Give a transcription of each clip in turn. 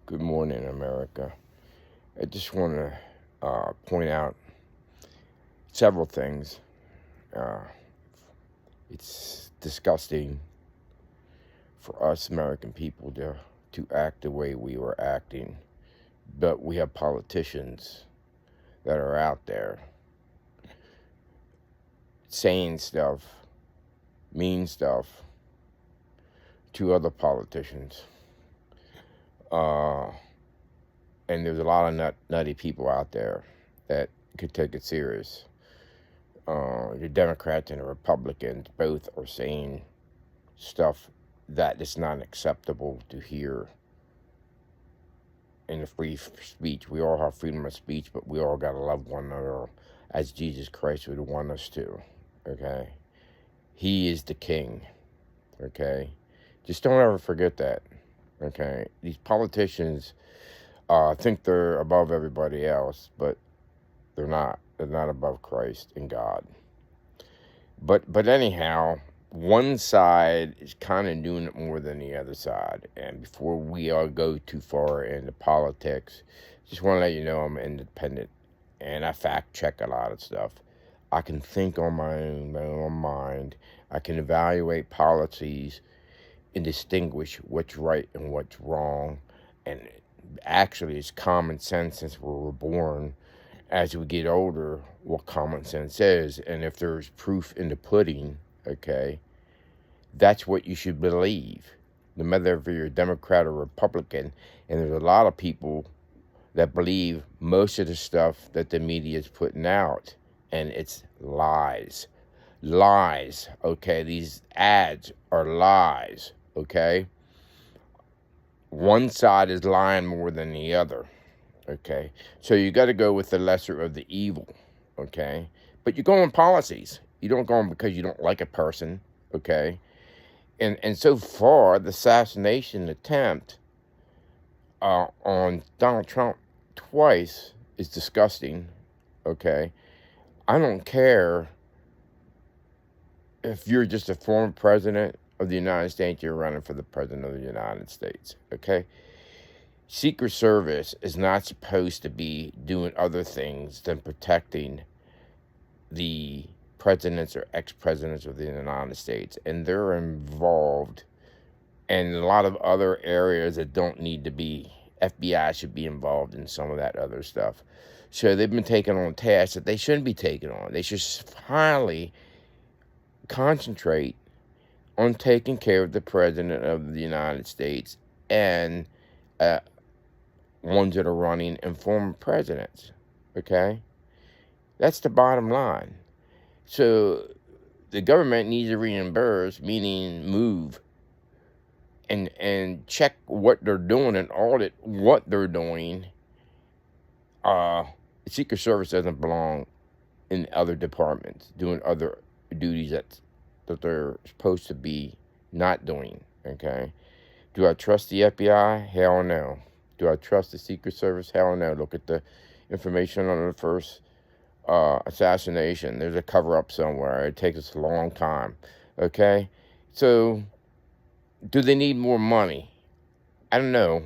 Good morning, America. I just want to point out several things. Uh, it's disgusting for us American people to act the way we were acting, but we have politicians that are out there saying stuff, mean stuff to other politicians. Uh, and there's a lot of nutty people out there that could take it serious. The Democrats and the Republicans both are saying stuff that is not acceptable to hear in the free speech. We all have freedom of speech, but we all got to love one another as Jesus Christ would want us to. Okay? He is the king. Okay? Just don't ever forget that. Okay? These politicians think they're above everybody else, but they're not. They're not above Christ and God. But anyhow, one side is kind of doing it more than the other side. And before we all go too far into politics, just want to let you know I'm independent and I fact check a lot of stuff. I can think on my own mind. I can evaluate policies and distinguish what's right and what's wrong. And actually, it's common sense since we were born. As we get older, what common sense is. And if there's proof in the pudding, okay, that's what you should believe, no matter if you're a Democrat or Republican. And there's a lot of people that believe most of the stuff that the media is putting out, and it's lies. Lies, okay? These ads are lies, okay? One side is lying more than the other, okay? So you got to go with the lesser of the evil, okay? But you go on policies. You don't go on because you don't like a person, okay? And so far, the assassination attempt on Donald Trump twice is disgusting, okay? I don't care if you're just a former president of the United States, you're running for the president of the United States, okay? Secret Service is not supposed to be doing other things than protecting the presidents or ex-presidents of the United States. And they're involved in a lot of other areas that don't need to be. FBI should be involved in some of that other stuff. So they've been taking on tasks that they shouldn't be taking on. They should finally concentrate on taking care of the president of the United States and ones that are running and former presidents. Okay? That's the bottom line. So the government needs to reimburse, meaning move, and check what they're doing and audit what they're doing. The Secret Service doesn't belong in other departments doing other duties that they're supposed to be not doing. Okay? Do I trust the FBI? Hell no. Do I trust the Secret Service? Hell no. Look at the information on the first assassination. There's a cover-up somewhere. It takes us a long time. Okay? So, do they need more money? I don't know.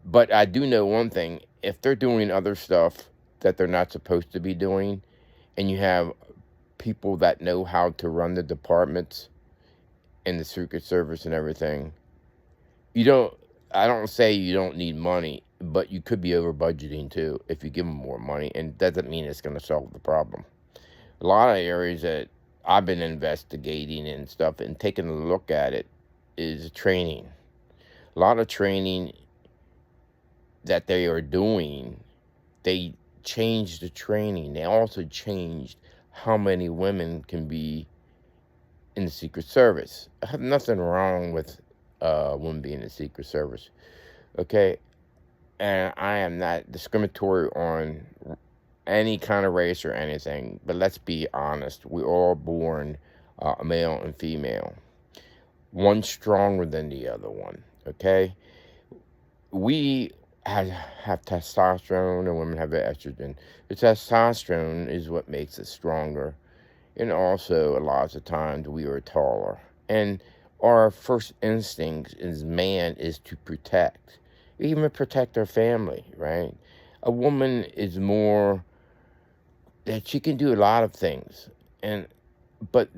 But I do know one thing. If they're doing other stuff that they're not supposed to be doing, and you have people that know how to run the departments and the Secret Service and everything, I don't say you don't need money, but you could be over budgeting too if you give them more money, and that doesn't mean it's going to solve the problem. A lot of areas that I've been investigating and stuff and taking a look at it is training. A lot of training that they are doing, they changed the training. They also changed how many women can be in the Secret Service. I have nothing wrong with women being in the Secret Service, okay? And I am not discriminatory on any kind of race or anything, but let's be honest. We're all born male and female. One stronger than the other one, okay? We have testosterone and women have estrogen. The testosterone is what makes us stronger. And also, a lot of times, we are taller. And our first instinct as man is to protect. even protect her family, right? A woman is more that she can do a lot of things, and but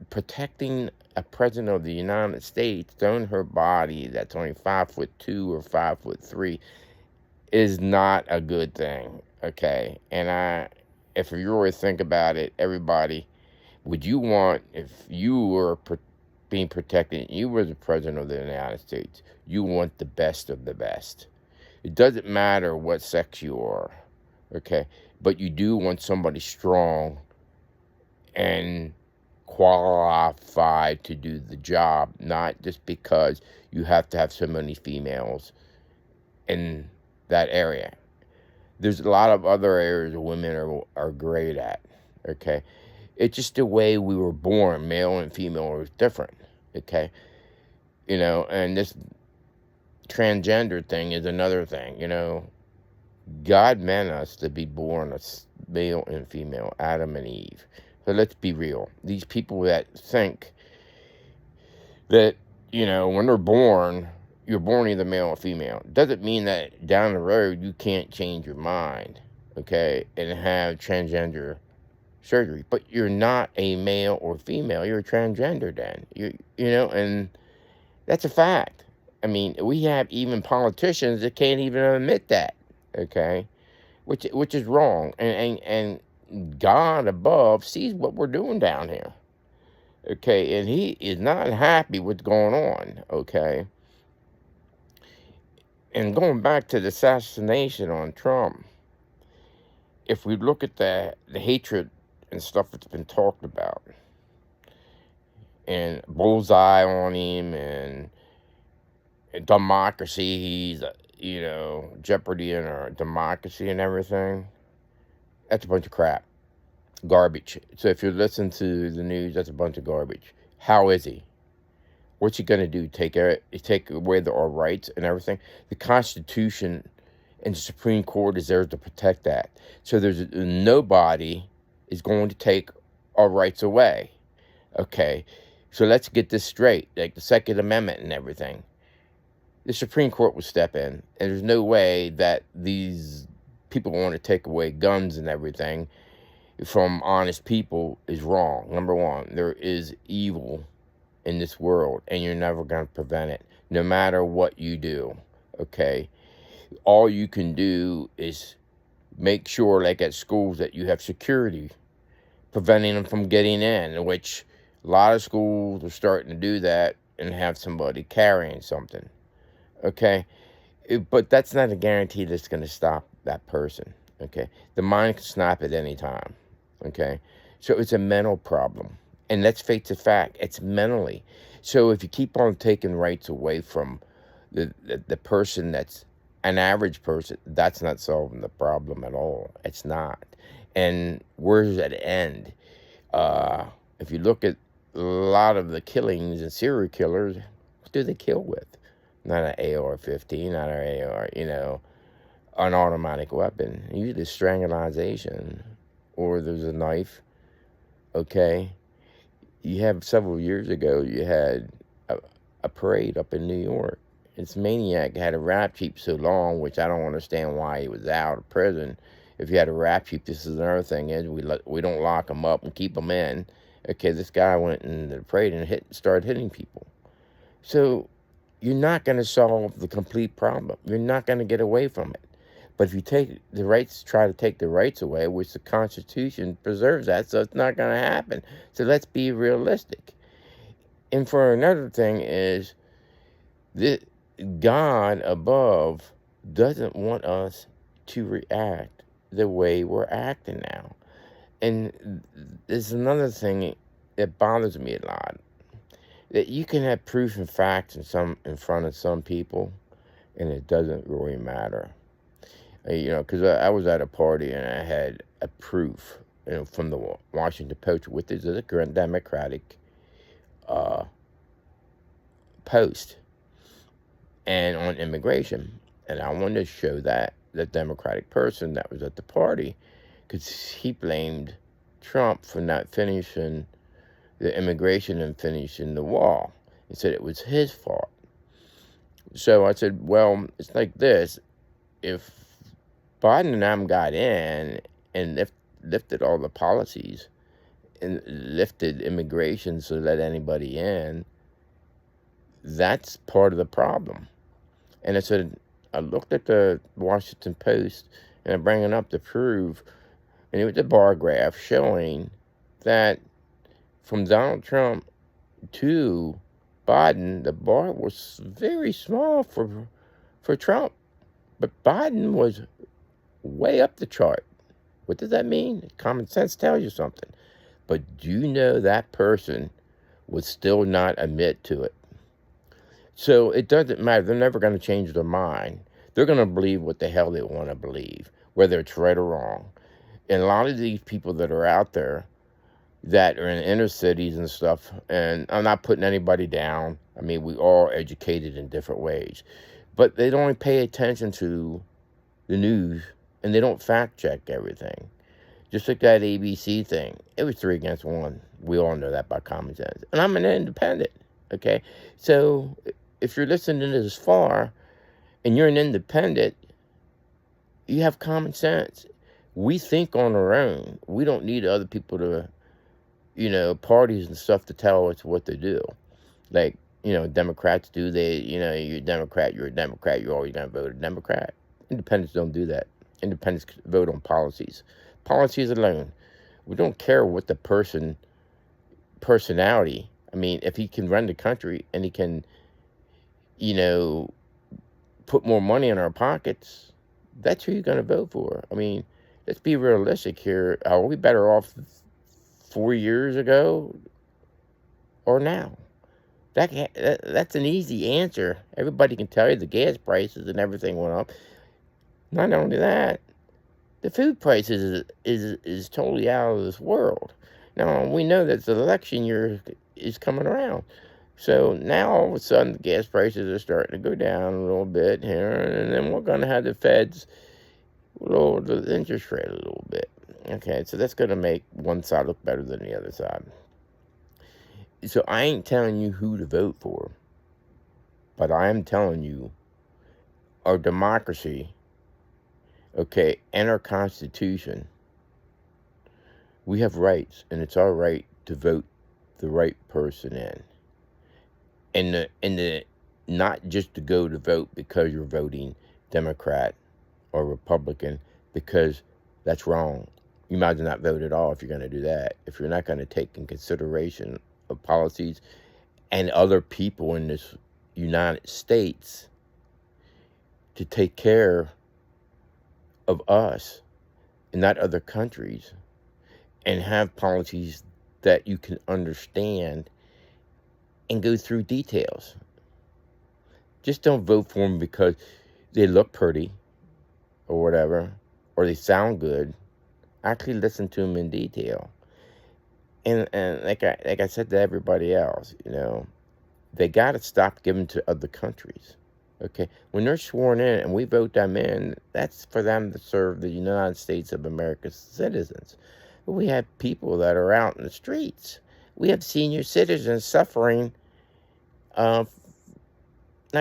protecting a president of the United States on her body that's only 5'2" or 5'3" is not a good thing. Okay, and if you really think about it, everybody, would you want, if you were being protected, you were the president of the United States, you want the best of the best. It doesn't matter what sex you are, okay? But you do want somebody strong and qualified to do the job, not just because you have to have so many females in that area. There's a lot of other areas women are great at, okay? It's just the way we were born, male and female, is different, okay? And this transgender thing is another thing, God meant us to be born as male and female, Adam and Eve. So let's be real. These people that think that, when they're born, you're born either male or female. Doesn't mean that down the road you can't change your mind, okay, and have transgender surgery. But you're not a male or female. You're a transgender then. And that's a fact. I mean, we have even politicians that can't even admit that, okay, which is wrong. And God above sees what we're doing down here, okay, and He is not happy with what's going on, okay. And going back to the assassination on Trump, if we look at the hatred and stuff that's been talked about, and bullseye on him, and democracy, he's, jeopardy in our democracy and everything, that's a bunch of crap. Garbage. So if you listen to the news, that's a bunch of garbage. How is he? What's he going to do? Take away our rights and everything? The Constitution and the Supreme Court is there to protect that. So there's nobody is going to take our rights away. Okay, so let's get this straight. Like the Second Amendment and everything. The Supreme Court will step in, and there's no way that these people want to take away guns and everything from honest people is wrong. Number one, there is evil in this world, and you're never going to prevent it, no matter what you do, okay? All you can do is make sure, like at schools, that you have security, preventing them from getting in, which a lot of schools are starting to do that and have somebody carrying something, okay? But that's not a guarantee that's going to stop that person, okay? The mind can snap at any time, okay? So it's a mental problem. And let's face the fact, it's mentally. So if you keep on taking rights away from the person that's an average person, that's not solving the problem at all. It's not. And where does that end? If you look at a lot of the killings and serial killers, what do they kill with? Not an AR-15, not an AR, an automatic weapon. Usually strangulation, or there's a knife, okay? You have several years ago, you had a parade up in New York. This maniac had a rap sheet so long, which I don't understand why he was out of prison. If you had a rap sheet, this is another thing, is we don't lock them up and keep them in. Okay, this guy went in the parade and started hitting people. So you're not going to solve the complete problem. You're not going to get away from it. But if you try to take the rights away, which the Constitution preserves that, so it's not going to happen. So let's be realistic. And for another thing is, God above doesn't want us to react the way we're acting now. And there's another thing that bothers me a lot. That you can have proof and facts in front of some people, and it doesn't really matter. Because I was at a party and I had a proof, from the Washington Post, which is a Democratic post, and on immigration. And I wanted to show that the Democratic person that was at the party, because he blamed Trump for not finishing the immigration and finishing the wall. He said it was his fault. So I said, well, it's like this. If Biden and them got in and lifted all the policies and lifted immigration so let anybody in, that's part of the problem. And I said, I looked at the Washington Post and I'm bringing up to prove, and it was a bar graph showing that from Donald Trump to Biden, the bar was very small for Trump, but Biden was way up the chart. What does that mean? Common sense tells you something. But do you know that person would still not admit to it? So it doesn't matter. They're never going to change their mind. They're going to believe what the hell they want to believe, whether it's right or wrong. And a lot of these people that are out there that are in inner cities and stuff, and I'm not putting anybody down. I mean, we all educated in different ways. But they don't pay attention to the news, and they don't fact check everything. Just like that ABC thing. It was 3 against 1. We all know that by common sense. And I'm an independent, okay? So if you're listening to this far and you're an independent, you have common sense. We think on our own. We don't need other people to, parties and stuff to tell us what to do. Like, Democrats do. You're a Democrat, you're always going to vote a Democrat. Independents don't do that. Independents vote on policies. Policies alone. We don't care what the personality. I mean, if he can run the country and he can, put more money in our pockets, that's who you're going to vote for. I mean, let's be realistic here. Are we better off 4 years ago or now? That's an easy answer. Everybody can tell you the gas prices and everything went up. Not only that, the food prices is totally out of this world. Now, we know that the election year is coming around. So now all of a sudden the gas prices are starting to go down a little bit here, and then we're going to have the feds lower the interest rate a little bit. Okay, so that's going to make one side look better than the other side. So I ain't telling you who to vote for, but I am telling you our democracy, okay, and our Constitution, we have rights, and it's our right to vote the right person in. And not just to go to vote because you're voting Democrat or Republican, because that's wrong. You might as well not vote at all if you're going to do that. If you're not going to take in consideration of policies and other people in this United States to take care of us and not other countries, and have policies that you can understand and go through details. Just don't vote for them because they look pretty or whatever, or they sound good. Actually listen to them in detail. And like I said to everybody else, they got to stop giving to other countries. Okay, when they're sworn in and we vote them in, that's for them to serve the United States of America's citizens. But we have people that are out in the streets. We have senior citizens suffering, not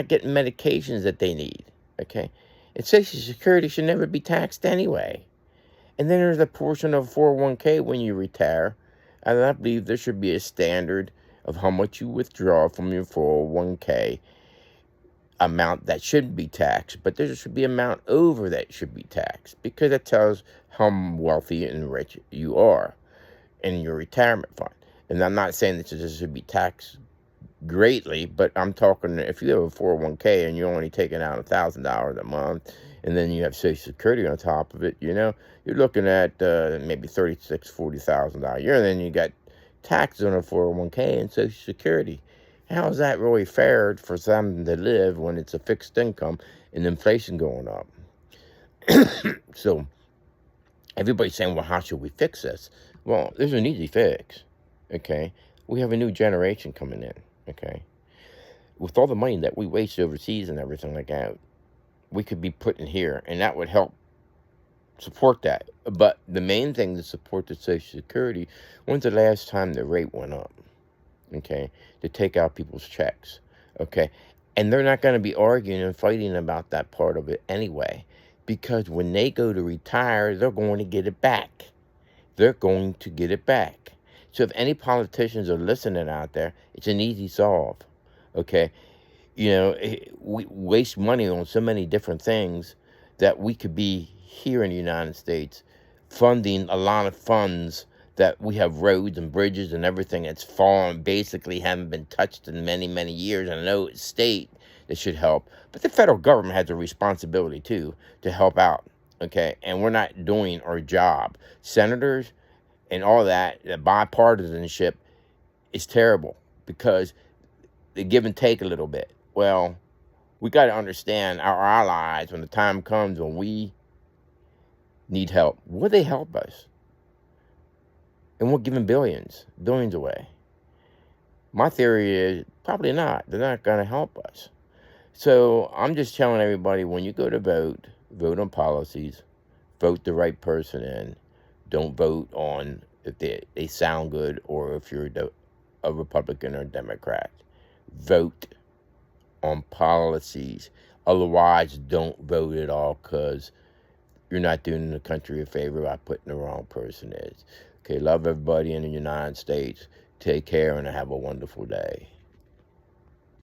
getting medications that they need. Okay, and Social Security should never be taxed anyway. And then there's a portion of 401k when you retire. And I believe there should be a standard of how much you withdraw from your 401k amount that should be taxed, but there should be amount over that should be taxed, because it tells how wealthy and rich you are in your retirement fund. And I'm not saying that this should be taxed greatly, but I'm talking if you have a 401k and you're only taking out $1,000 a month, and then you have Social Security on top of it, you're looking at maybe $40,000 a year, and then you got taxes on a 401k and Social Security. How is that really fair for them to live when it's a fixed income and inflation going up? So everybody's saying, well, how should we fix this? Well, there's an easy fix, okay? We have a new generation coming in, okay? With all the money that we waste overseas and everything like that, we could be putting here, and that would help support that. But the main thing to support the Social Security, when's the last time the rate went up? Okay, to take out people's checks. Okay, And they're not going to be arguing and fighting about that part of it anyway, because when they go to retire, they're going to get it back. They're going to get it back. So if any politicians are listening out there, it's an easy solve. Okay? You know, we waste money on so many different things that we could be here in the United States funding a lot of funds that we have roads and bridges and everything that's fallen, basically haven't been touched in many, many years. And I know it's state that should help, but the federal government has a responsibility too to help out. Okay, and we're not doing our job. Senators and all that, the bipartisanship is terrible because they give and take a little bit. Well, we got to understand our allies when the time comes when we need help. Will they help us? And we're giving billions away. My theory is probably not. They're not going to help us. So I'm just telling everybody, when you go to vote, vote on policies, vote the right person in. Don't vote on if they sound good or if you're a Republican or a Democrat. Vote on policies. Otherwise, don't vote at all, because you're not doing the country a favor by putting the wrong person in. Okay, love everybody in the United States. Take care and have a wonderful day.